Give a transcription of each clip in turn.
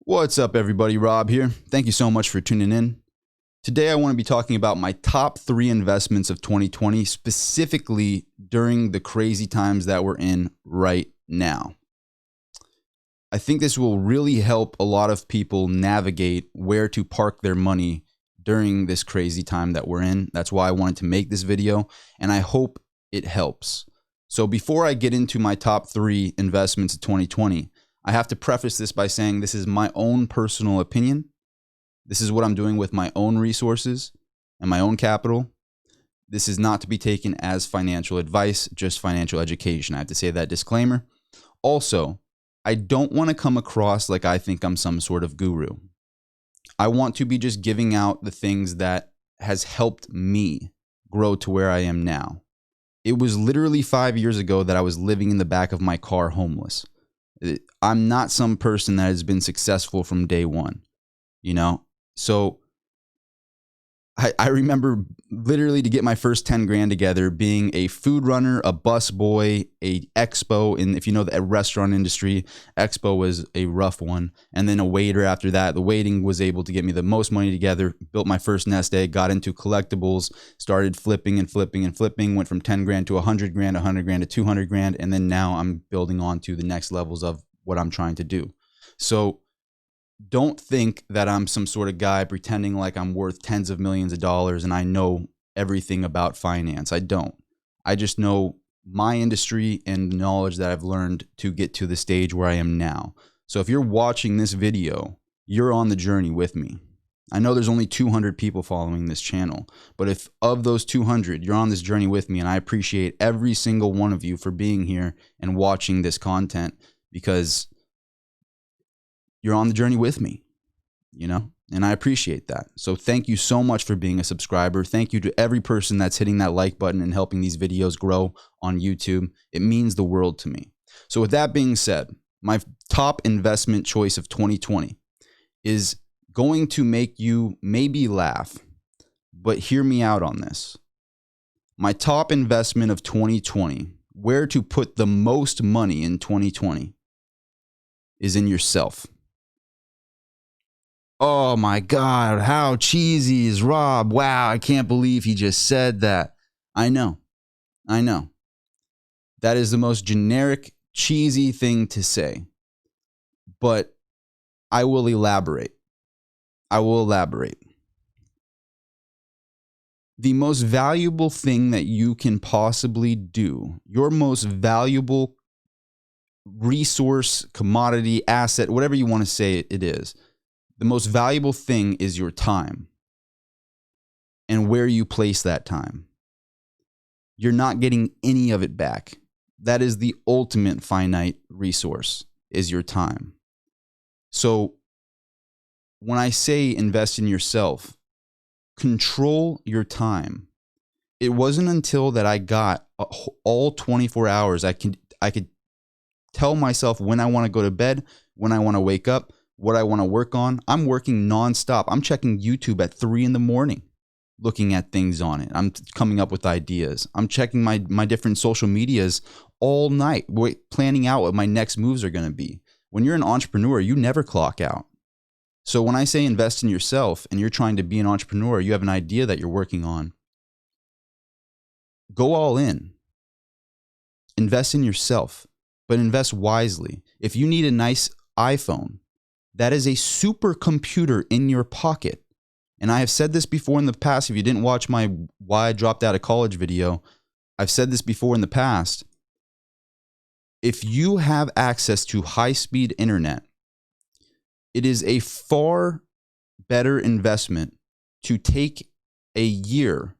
What's up, everybody? Rob here. Thank you so much for tuning in. Today, I want to be talking about my top 3 investments of 2020, specifically during the crazy times that we're in right now. I think this will really help a lot of people navigate where to park their money during this crazy time that we're in. That's why I wanted to make this video, and I hope it helps. So before I get into my top 3 investments of 2020, I have to preface this by saying this is my own personal opinion. This is what I'm doing with my own resources and my own capital. This is not to be taken as financial advice, just financial education. I have to say that disclaimer. Also, I don't want to come across like I think I'm some sort of guru. I want to be just giving out the things that has helped me grow to where I am now. It was literally 5 years ago that I was living in the back of my car homeless. I'm not some person that has been successful from day one, you know? So I remember literally to get my first 10 grand together being a food runner, a bus boy, a expo. And if you know the restaurant industry, expo was a rough one. And then a waiter after that. The waiting was able to get me the most money together, built my first nest egg, got into collectibles, started flipping and flipping and flipping, went from 10 grand to 100 grand, 100 grand to 200 grand. And then now I'm building on to the next levels of what I'm trying to do. So don't think that I'm some sort of guy pretending like I'm worth tens of millions of dollars and I know everything about finance. I don't. I just know my industry and knowledge that I've learned to get to the stage where I am now. So if you're watching this video, you're on the journey with me. I know there's only 200 people following this channel, but if of those 200, you're on this journey with me, and I appreciate every single one of you for being here and watching this content, because you're on the journey with me, you know, and I appreciate that. So thank you so much for being a subscriber. Thank you to every person that's hitting that like button and helping these videos grow on YouTube. It means the world to me. So with that being said, my top investment choice of 2020 is going to make you maybe laugh, but hear me out on this. My top investment of 2020, where to put the most money in 2020, is in yourself. Oh my God, how cheesy is Rob? Wow, I can't believe he just said that. I know. That is the most generic, cheesy thing to say. But I will elaborate. The most valuable thing that you can possibly do, your most valuable resource, commodity, asset, whatever you want to say it is, the most valuable thing is your time and where you place that time. You're not getting any of it back. That is the ultimate finite resource, is your time. So when I say invest in yourself, control your time. It wasn't until that I got all 24 hours, I could tell myself when I want to go to bed, when I want to wake up, what I want to work on. I'm working nonstop. I'm checking YouTube at 3 in the morning, looking at things on it. I'm coming up with ideas. I'm checking my different social medias all night, planning out what my next moves are going to be. When you're an entrepreneur, you never clock out. So when I say invest in yourself and you're trying to be an entrepreneur, you have an idea that you're working on, go all in. Invest in yourself, but invest wisely. If you need a nice iPhone, that is a supercomputer in your pocket. And I have said this before in the past. If you didn't watch my Why I Dropped Out of College video, I've said this before in the past. If you have access to high-speed internet, it is a far better investment to take a year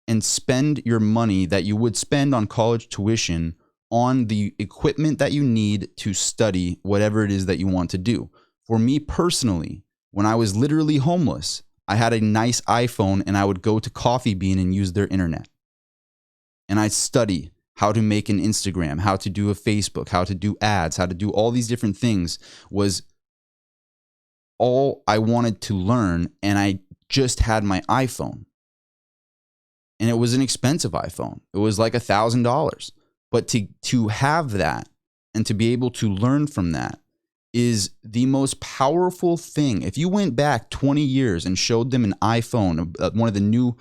and spend your money that you would spend on college tuition on the equipment that you need to study whatever it is that you want to do. For me personally, when I was literally homeless, I had a nice iPhone and I would go to Coffee Bean and use their internet. And I'd study how to make an Instagram, how to do a Facebook, how to do ads, how to do all these different things was all I wanted to learn. And I just had my iPhone. And it was an expensive iPhone. It was like $1,000. But to have that and to be able to learn from that is the most powerful thing. If you went back 20 years and showed them an iPhone, one of the new,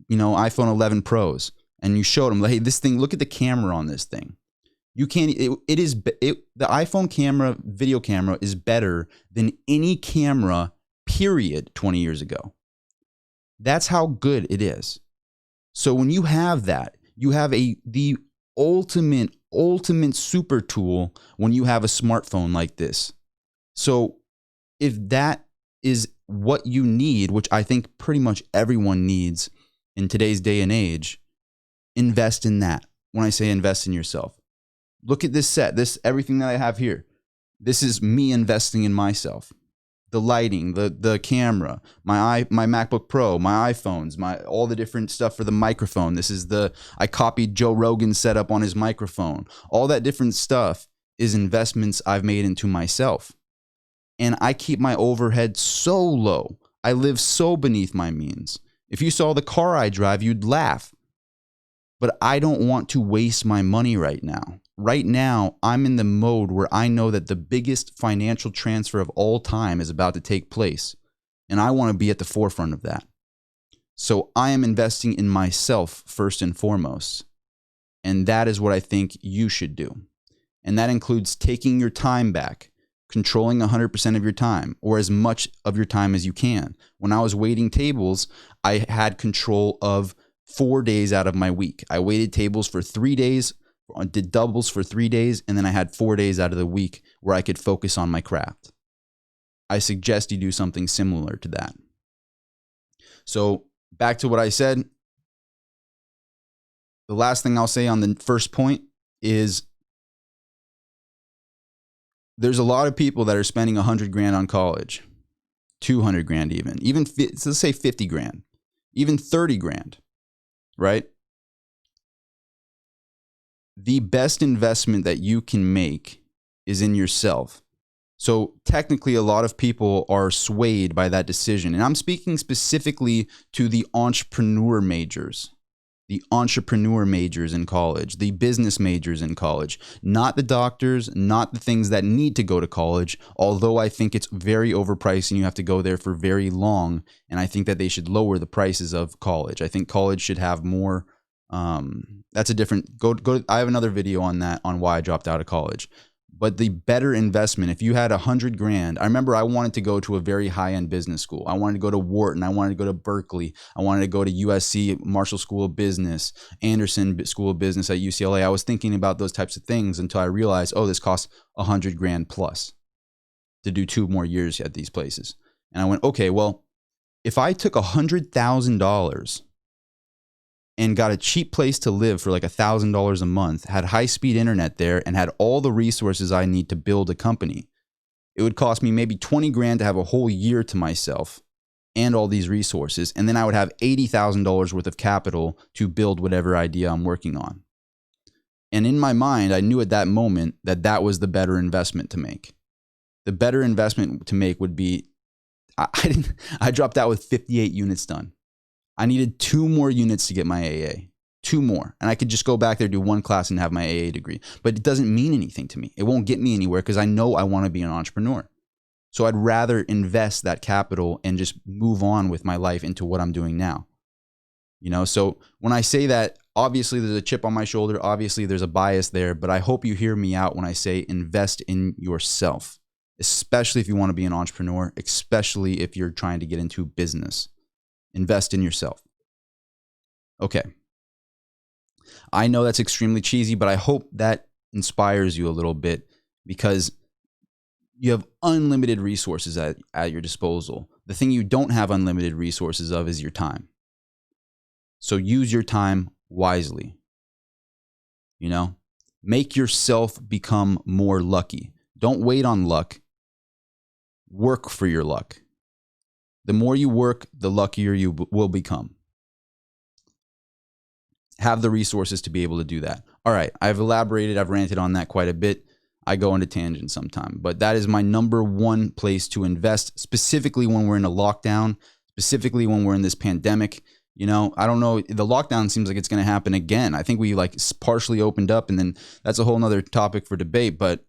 iPhone 11 Pros, and you showed them, hey, this thing, look at the camera on this thing. You can't, the iPhone camera, video camera is better than any camera, period, 20 years ago. That's how good it is. So when you have that, you have the ultimate super tool when you have a smartphone like this. So if that is what you need, which I think pretty much everyone needs in today's day and age, invest in that. When I say invest in yourself, look at this set, everything that I have here. This is me investing in myself. The lighting, the camera, my MacBook Pro, my iPhones, all the different stuff for the microphone. I copied Joe Rogan's setup on his microphone. All that different stuff is investments I've made into myself. And I keep my overhead so low. I live so beneath my means. If you saw the car I drive, you'd laugh. But I don't want to waste my money right now. Right now, I'm in the mode where I know that the biggest financial transfer of all time is about to take place. And I want to be at the forefront of that. So I am investing in myself first and foremost. And that is what I think you should do. And that includes taking your time back, controlling 100% of your time, or as much of your time as you can. When I was waiting tables, I had control of 4 days out of my week. I waited tables for 3 days, did doubles for 3 days, and then I had 4 days out of the week where I could focus on my craft. I suggest you do something similar to that. So back to what I said. The last thing I'll say on the first point is there's a lot of people that are spending 100 grand on college, 200 grand even let's say 50 grand, even 30 grand, right? The best investment that you can make is in yourself. So technically, a lot of people are swayed by that decision. And I'm speaking specifically to the entrepreneur majors in college, the business majors in college, not the doctors, not the things that need to go to college, although I think it's very overpriced and you have to go there for very long. And I think that they should lower the prices of college. I think college should have more. That's a different, I have another video on that, on why I dropped out of college. But the better investment, if you had 100 grand, I remember I wanted to go to a very high-end business school. I wanted to go to Wharton. I wanted to go to Berkeley. I wanted to go to USC, Marshall School of Business, Anderson School of Business at UCLA. I was thinking about those types of things until I realized, oh, this costs 100 grand plus to do 2 more years at these places. And I went, okay, well, if I took $100,000 and got a cheap place to live for like $1,000 a month, had high-speed internet there, and had all the resources I need to build a company, it would cost me maybe 20 grand to have a whole year to myself and all these resources. And then I would have $80,000 worth of capital to build whatever idea I'm working on. And in my mind, I knew at that moment that that was the better investment to make. The better investment to make would be, I dropped out with 58 units done. I needed 2 more units to get my AA, 2 more. And I could just go back there, do 1 class and have my AA degree. But it doesn't mean anything to me. It won't get me anywhere because I know I want to be an entrepreneur. So I'd rather invest that capital and just move on with my life into what I'm doing now. So when I say that, obviously there's a chip on my shoulder. Obviously there's a bias there, but I hope you hear me out when I say invest in yourself, especially if you want to be an entrepreneur, especially if you're trying to get into business. Invest in yourself. Okay. I know that's extremely cheesy, but I hope that inspires you a little bit because you have unlimited resources at your disposal. The thing you don't have unlimited resources of is your time. So use your time wisely. Make yourself become more lucky. Don't wait on luck. Work for your luck. The more you work, the luckier you will become. Have the resources to be able to do that. All right, I've elaborated, I've ranted on that quite a bit. I go into tangents sometime, but that is my number 1 place to invest, specifically when we're in a lockdown, specifically when we're in this pandemic. I don't know, the lockdown seems like it's going to happen again. I think we partially opened up, and then that's a whole nother topic for debate, but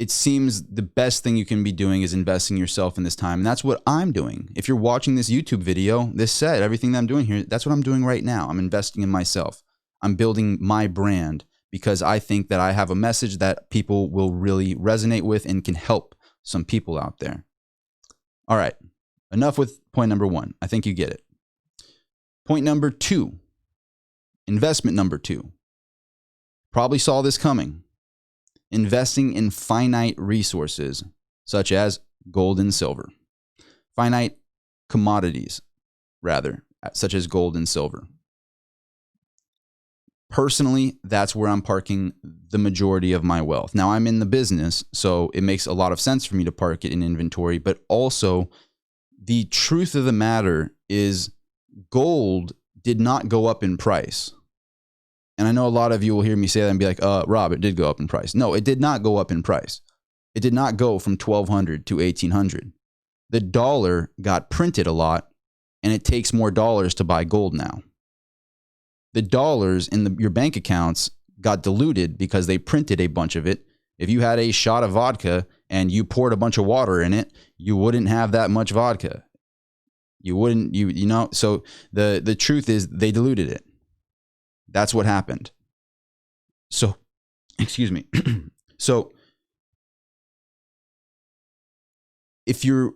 it seems the best thing you can be doing is investing yourself in this time. And that's what I'm doing. If you're watching this YouTube video, this said, everything that I'm doing here, that's what I'm doing right now. I'm investing in myself. I'm building my brand because I think that I have a message that people will really resonate with and can help some people out there. All right, enough with point number one. I think you get it. Point number two, investment number two. Probably saw this coming. Investing in finite resources, such as gold and silver. Finite commodities, rather, such as gold and silver. Personally, that's where I'm parking the majority of my wealth. Now, I'm in the business, so it makes a lot of sense for me to park it in inventory, but also the truth of the matter is gold did not go up in price. And I know a lot of you will hear me say that and be like, Rob, it did go up in price. No, it did not go up in price. It did not go from 1,200 to 1,800. The dollar got printed a lot, and it takes more dollars to buy gold now. The dollars in your bank accounts got diluted because they printed a bunch of it. If you had a shot of vodka and you poured a bunch of water in it, you wouldn't have that much vodka. You wouldn't, you know, so the truth is they diluted it. That's what happened. So, excuse me. So, if you're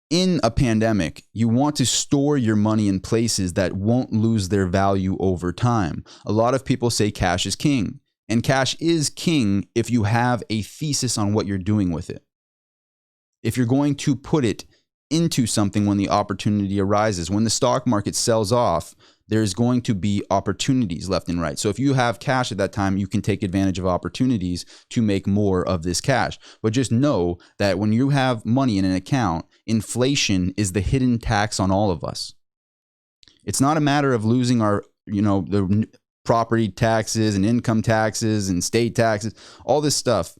in a pandemic, you want to store your money in places that won't lose their value over time. A lot of people say cash is king, and cash is king if you have a thesis on what you're doing with it. If you're going to put it into something when the opportunity arises, when the stock market sells off, there's going to be opportunities left and right. So if you have cash at that time, you can take advantage of opportunities to make more of this cash. But just know that when you have money in an account, inflation is the hidden tax on all of us. It's not a matter of losing our, the property taxes and income taxes and state taxes, all this stuff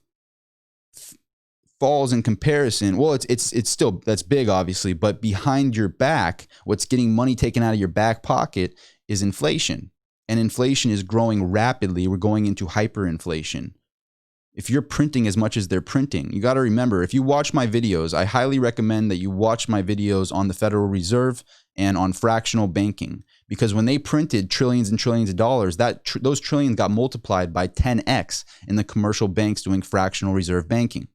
falls in comparison. Well, it's still, that's big, obviously, but behind your back, what's getting money taken out of your back pocket is inflation. And inflation is growing rapidly. We're going into hyperinflation. If you're printing as much as they're printing, you got to remember, if you watch my videos, I highly recommend that you watch my videos on the Federal Reserve and on fractional banking, because when they printed trillions and trillions of dollars, those trillions got multiplied by 10x in the commercial banks doing fractional reserve banking.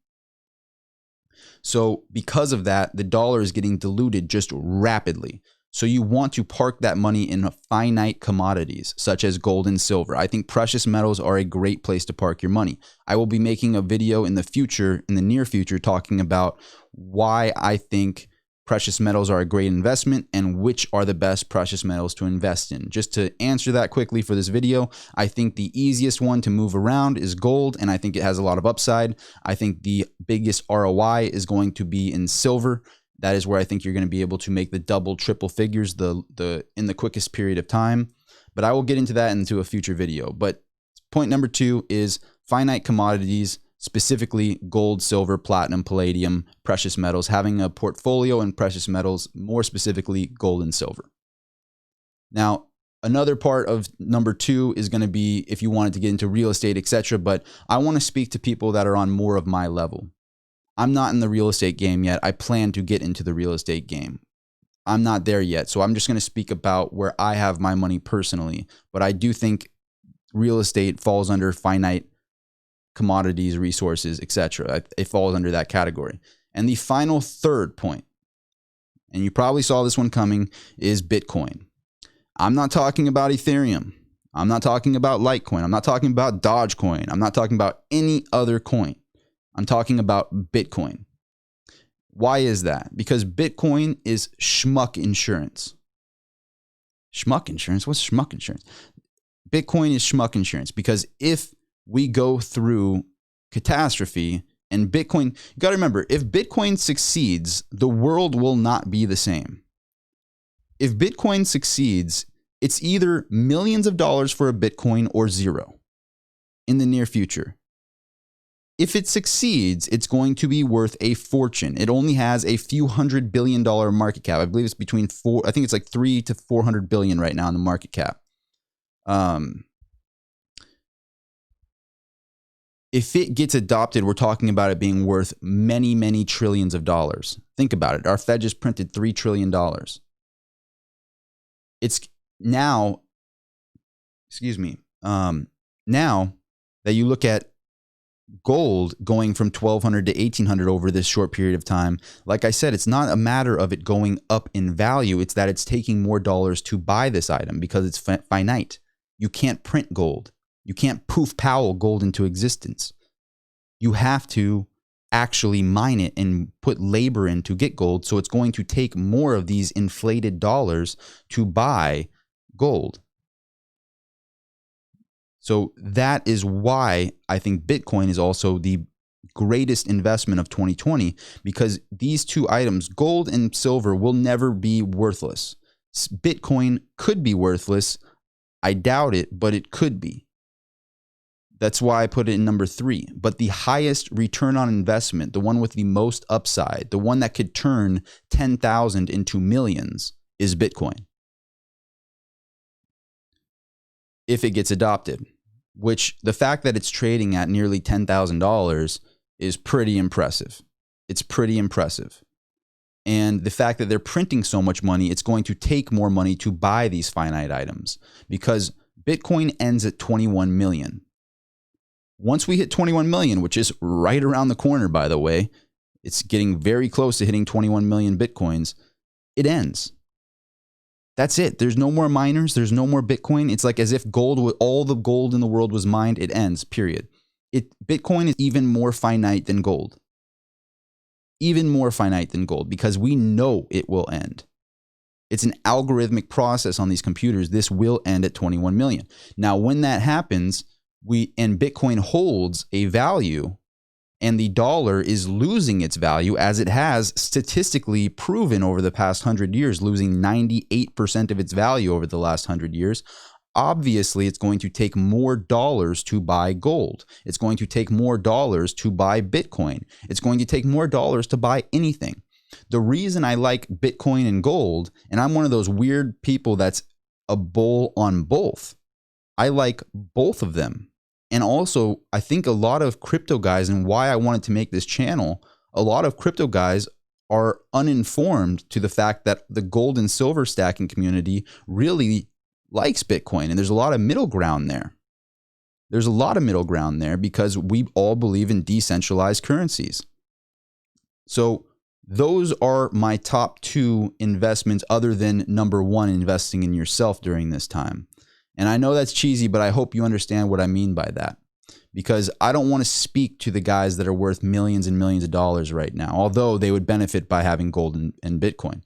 So because of that, the dollar is getting diluted just rapidly. So you want to park that money in finite commodities, such as gold and silver. I think precious metals are a great place to park your money. I will be making a video in the near future, talking about why I think precious metals are a great investment and which are the best precious metals to invest in. Just to answer that quickly for this video, I think the easiest one to move around is gold, and I think it has a lot of upside. I think the biggest ROI is going to be in silver. That is where I think you're going to be able to make the double, triple figures in the quickest period of time. But I will get into that into a future video. But point number two is finite commodities, specifically gold, silver, platinum, palladium, precious metals, having a portfolio in precious metals, more specifically gold and silver. Now, another part of number two is going to be if you wanted to get into real estate, etc. But I want to speak to people that are on more of my level. I'm not in the real estate game yet. I plan to get into the real estate game. I'm not there yet. So I'm just going to speak about where I have my money personally. But I do think real estate falls under finite commodities, resources, etc. It falls under that category. And the final third point, and you probably saw this one coming, is Bitcoin. I'm not talking about Ethereum. I'm not talking about Litecoin. I'm not talking about Dogecoin. I'm not talking about any other coin. I'm talking about Bitcoin. Why is that? Because Bitcoin is schmuck insurance. Schmuck insurance? What's schmuck insurance? Bitcoin is schmuck insurance because if we go through catastrophe and Bitcoin, you got to remember, if Bitcoin succeeds, the world will not be the same. If Bitcoin succeeds, it's either millions of dollars for a Bitcoin or zero in the near future. If it succeeds, it's going to be worth a fortune. It only has a few $100 billion market cap. I believe it's between I think it's like 300 to 400 billion right now in the market cap. If it gets adopted, we're talking about it being worth many, many trillions of dollars. Think about it. Our Fed just printed $3 trillion. It's now, now that you look at gold going from 1,200 to 1,800 over this short period of time, like I said, it's not a matter of it going up in value. It's that it's taking more dollars to buy this item because it's finite. You can't print gold. You can't poof Powell gold into existence. You have to actually mine it and put labor in to get gold. So it's going to take more of these inflated dollars to buy gold. So that is why I think Bitcoin is also the greatest investment of 2020, because these two items, gold and silver, will never be worthless. Bitcoin could be worthless. I doubt it, but it could be. That's why I put it in number 3. But the highest return on investment, the one with the most upside, the one that could turn 10,000 into millions, is Bitcoin. If it gets adopted, which the fact that it's trading at nearly $10,000 is pretty impressive. It's pretty impressive. And the fact that they're printing so much money, it's going to take more money to buy these finite items, because Bitcoin ends at 21 million. Once we hit 21 million, which is right around the corner, by the way, it's getting very close to hitting 21 million Bitcoins, it ends. That's it. There's no more miners. There's no more Bitcoin. It's like as if all the gold in the world was mined. It ends, period. Bitcoin is even more finite than gold. Even more finite than gold, because we know it will end. It's an algorithmic process on these computers. This will end at 21 million. Now, when that happens, and Bitcoin holds a value, and the dollar is losing its value, as it has statistically proven over the past 100 years, losing 98% of its value over the last 100 years. Obviously, it's going to take more dollars to buy gold. It's going to take more dollars to buy Bitcoin. It's going to take more dollars to buy anything. The reason I like Bitcoin and gold, and I'm one of those weird people that's a bull on both. I like both of them. And also, I think a lot of crypto guys, and why I wanted to make this channel, a lot of crypto guys are uninformed to the fact that the gold and silver stacking community really likes Bitcoin. And there's a lot of middle ground there. There's a lot of middle ground there because we all believe in decentralized currencies. So those are my top 2 investments, other than number 1, investing in yourself during this time. And I know that's cheesy, but I hope you understand what I mean by that, because I don't want to speak to the guys that are worth millions and millions of dollars right now, although they would benefit by having gold and Bitcoin.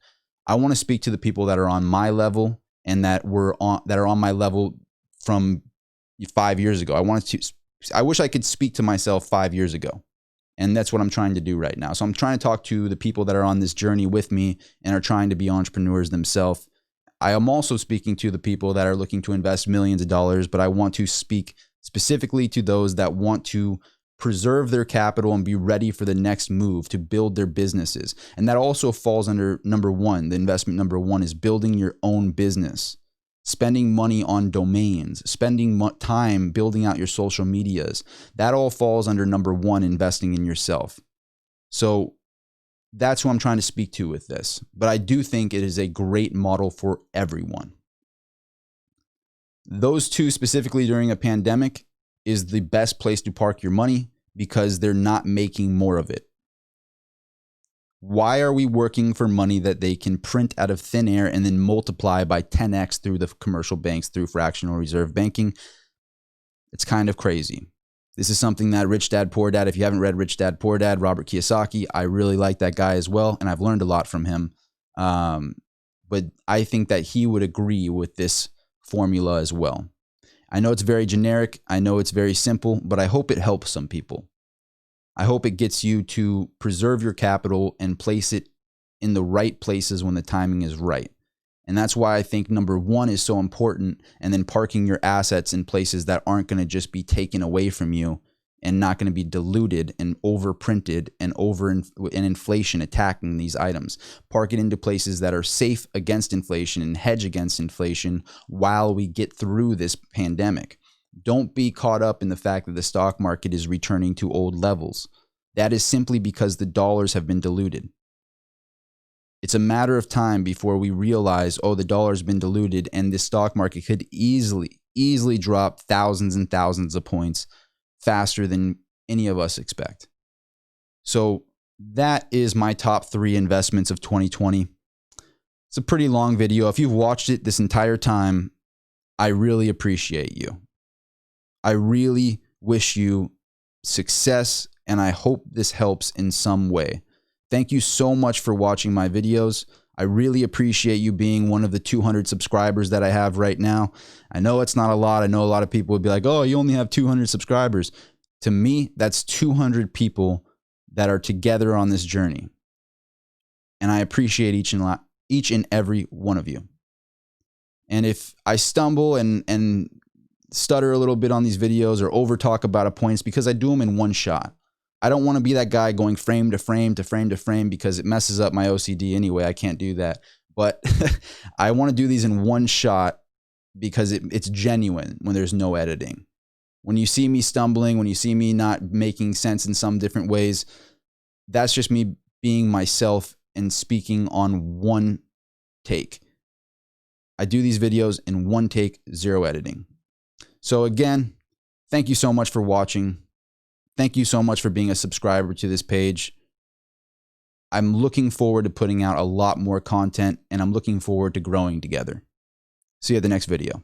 I want to speak to the people that are on my level and that are on my level from 5 years ago. I wish I could speak to myself 5 years ago. And that's what I'm trying to do right now. So I'm trying to talk to the people that are on this journey with me and are trying to be entrepreneurs themselves. I am also speaking to the people that are looking to invest millions of dollars, but I want to speak specifically to those that want to preserve their capital and be ready for the next move to build their businesses. And that also falls under number 1. The investment number 1 is building your own business, spending money on domains, spending time building out your social medias. That all falls under number 1, investing in yourself. So that's who I'm trying to speak to with this. But I do think it is a great model for everyone. Those 2 specifically during a pandemic is the best place to park your money because they're not making more of it. Why are we working for money that they can print out of thin air and then multiply by 10x through the commercial banks, through fractional reserve banking? It's kind of crazy. This is something that Rich Dad Poor Dad, if you haven't read Rich Dad Poor Dad, Robert Kiyosaki, I really like that guy as well, and I've learned a lot from him. But I think that he would agree with this formula as well. I know it's very generic. I know it's very simple, but I hope it helps some people. I hope it gets you to preserve your capital and place it in the right places when the timing is right. And that's why I think number 1 is so important, and then parking your assets in places that aren't going to just be taken away from you and not going to be diluted and overprinted and inflation attacking these items. Park it into places that are safe against inflation and hedge against inflation while we get through this pandemic. Don't be caught up in the fact that the stock market is returning to old levels. That is simply because the dollars have been diluted. It's a matter of time before we realize, oh, the dollar's been diluted and the stock market could easily drop thousands and thousands of points faster than any of us expect. So that is my top 3 investments of 2020. It's a pretty long video. If you've watched it this entire time, I really appreciate you. I really wish you success, and I hope this helps in some way. Thank you so much for watching my videos. I really appreciate you being one of the 200 subscribers that I have right now. I know it's not a lot. I know a lot of people would be like, oh, you only have 200 subscribers. To me, that's 200 people that are together on this journey. And I appreciate each and every one of you. And if I stumble and stutter a little bit on these videos or over talk about a point, it's because I do them in one shot. I don't want to be that guy going frame to frame to frame to frame because it messes up my OCD anyway. I can't do that. But I want to do these in one shot because it's genuine when there's no editing. When you see me stumbling, when you see me not making sense in some different ways, that's just me being myself and speaking on one take. I do these videos in one take, 0 editing. So again, thank you so much for watching. Thank you so much for being a subscriber to this page. I'm looking forward to putting out a lot more content, and I'm looking forward to growing together. See you at the next video.